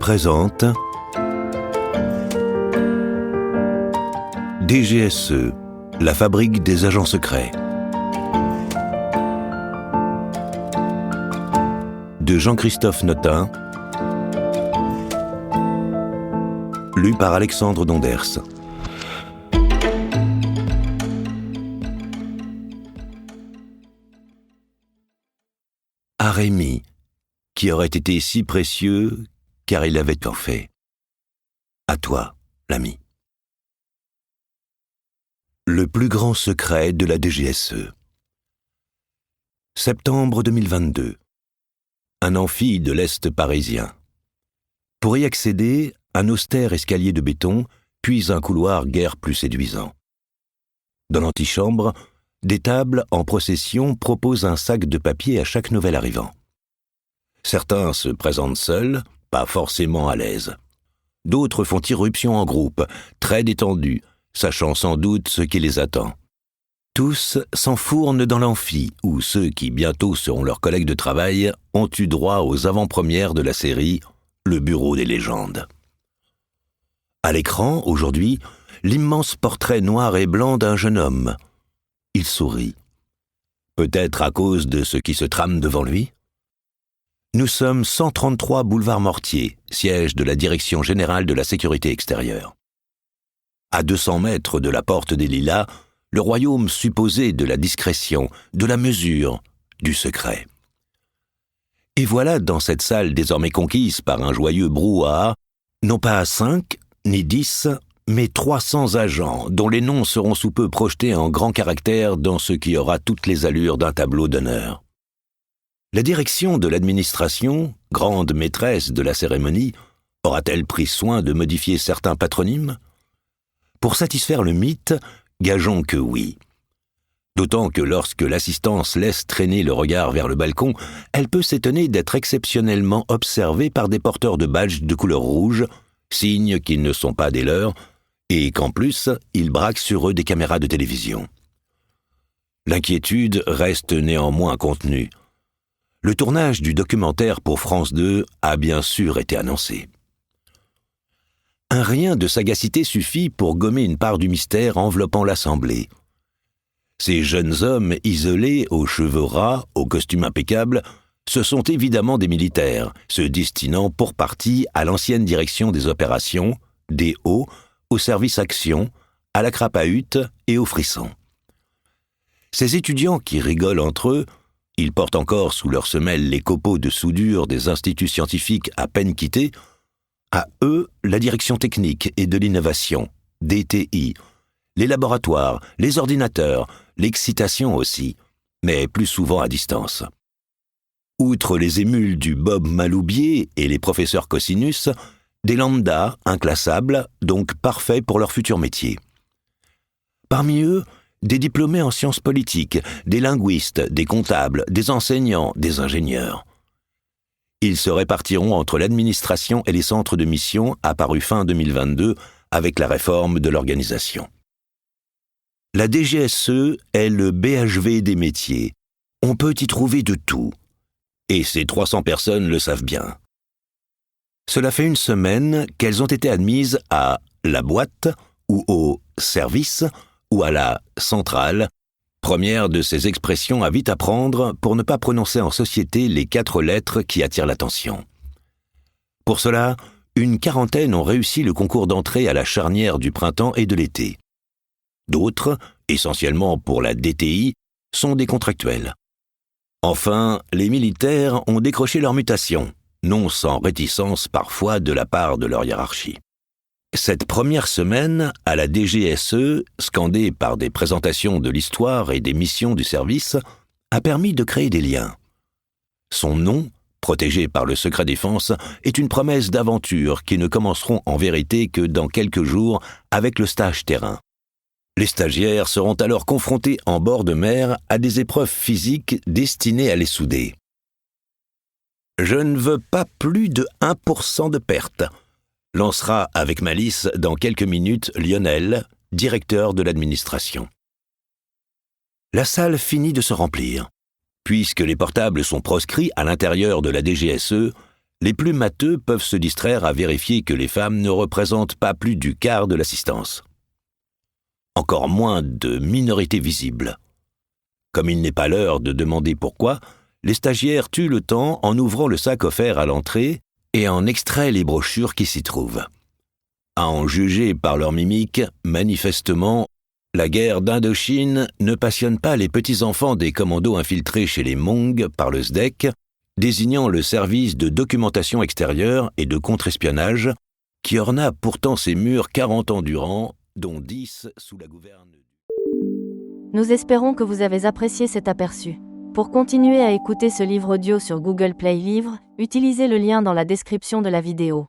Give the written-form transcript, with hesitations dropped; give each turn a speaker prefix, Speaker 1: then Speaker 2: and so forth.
Speaker 1: présente DGSE, la fabrique des agents secrets. De Jean-Christophe Notin, lu par Alexandre Donders. À Rémi, qui aurait été si précieux car il avait tant fait. À toi, l'ami. Le plus grand secret de la DGSE. Septembre 2022. Un amphi de l'Est parisien. Pour y accéder, un austère escalier de béton, puis un couloir guère plus séduisant. Dans l'antichambre, des tables en procession proposent un sac de papier à chaque nouvel arrivant. Certains se présentent seuls, pas forcément à l'aise. D'autres font irruption en groupe, très détendus, sachant sans doute ce qui les attend. Tous s'enfournent dans l'amphi, où ceux qui bientôt seront leurs collègues de travail ont eu droit aux avant-premières de la série « Le Bureau des légendes ». À l'écran, aujourd'hui, l'immense portrait noir et blanc d'un jeune homme. Il sourit. Peut-être à cause de ce qui se trame devant lui ? Nous sommes 133 boulevard Mortier, siège de la Direction générale de la sécurité extérieure. À 200 mètres de la porte des Lilas, le royaume supposé de la discrétion, de la mesure, du secret. Et voilà dans cette salle désormais conquise par un joyeux brouhaha, non pas 5, ni 10, mais 300 agents, dont les noms seront sous peu projetés en grands caractères dans ce qui aura toutes les allures d'un tableau d'honneur. La direction de l'administration, grande maîtresse de la cérémonie, aura-t-elle pris soin de modifier certains patronymes ? Pour satisfaire le mythe, gageons que oui. D'autant que lorsque l'assistance laisse traîner le regard vers le balcon, elle peut s'étonner d'être exceptionnellement observée par des porteurs de badges de couleur rouge, signe qu'ils ne sont pas des leurs, et qu'en plus, ils braquent sur eux des caméras de télévision. L'inquiétude reste néanmoins contenue. Le tournage du documentaire pour France 2 a bien sûr été annoncé. Un rien de sagacité suffit pour gommer une part du mystère enveloppant l'Assemblée. Ces jeunes hommes isolés, aux cheveux ras, aux costumes impeccables, ce sont évidemment des militaires, se destinant pour partie à l'ancienne direction des opérations, des hauts, au service action, à la crapahute et au frisson. Ces étudiants qui rigolent entre eux, ils portent encore sous leurs semelles les copeaux de soudure des instituts scientifiques à peine quittés, à eux la direction technique et de l'innovation, DTI, les laboratoires, les ordinateurs, l'excitation aussi, mais plus souvent à distance. Outre les émules du Bob Maloubier et les professeurs Cosinus, des lambdas inclassables, donc parfaits pour leur futur métier. Parmi eux, des diplômés en sciences politiques, des linguistes, des comptables, des enseignants, des ingénieurs. Ils se répartiront entre l'administration et les centres de mission apparus fin 2022 avec la réforme de l'organisation. La DGSE est le BHV des métiers. On peut y trouver de tout. Et ces 300 personnes le savent bien. Cela fait une semaine qu'elles ont été admises à la boîte ou au service ou à la centrale, première de ces expressions à vite apprendre pour ne pas prononcer en société les 4 lettres qui attirent l'attention. Pour cela, une quarantaine ont réussi le concours d'entrée à la charnière du printemps et de l'été. D'autres, essentiellement pour la DTI, sont des contractuels. Enfin, les militaires ont décroché leur mutation, non sans réticence parfois de la part de leur hiérarchie. Cette première semaine, à la DGSE, scandée par des présentations de l'histoire et des missions du service, a permis de créer des liens. Son nom, protégé par le secret défense, est une promesse d'aventure qui ne commenceront en vérité que dans quelques jours avec le stage terrain. Les stagiaires seront alors confrontés en bord de mer à des épreuves physiques destinées à les souder. « Je ne veux pas plus de 1% de perte », lancera avec malice dans quelques minutes Lionel, directeur de l'administration. La salle finit de se remplir. Puisque les portables sont proscrits à l'intérieur de la DGSE, les plus matheux peuvent se distraire à vérifier que les femmes ne représentent pas plus du quart de l'assistance. Encore moins de minorités visibles. Comme il n'est pas l'heure de demander pourquoi, les stagiaires tuent le temps en ouvrant le sac offert à l'entrée et en extraient les brochures qui s'y trouvent. À en juger par leur mimique, manifestement, la guerre d'Indochine ne passionne pas les petits-enfants des commandos infiltrés chez les Hmong par le SDEC, désignant le service de documentation extérieure et de contre-espionnage, qui orna pourtant ses murs 40 ans durant, dont 10 sous la gouverne.
Speaker 2: Nous espérons que vous avez apprécié cet aperçu. Pour continuer à écouter ce livre audio sur Google Play Livres, utilisez le lien dans la description de la vidéo.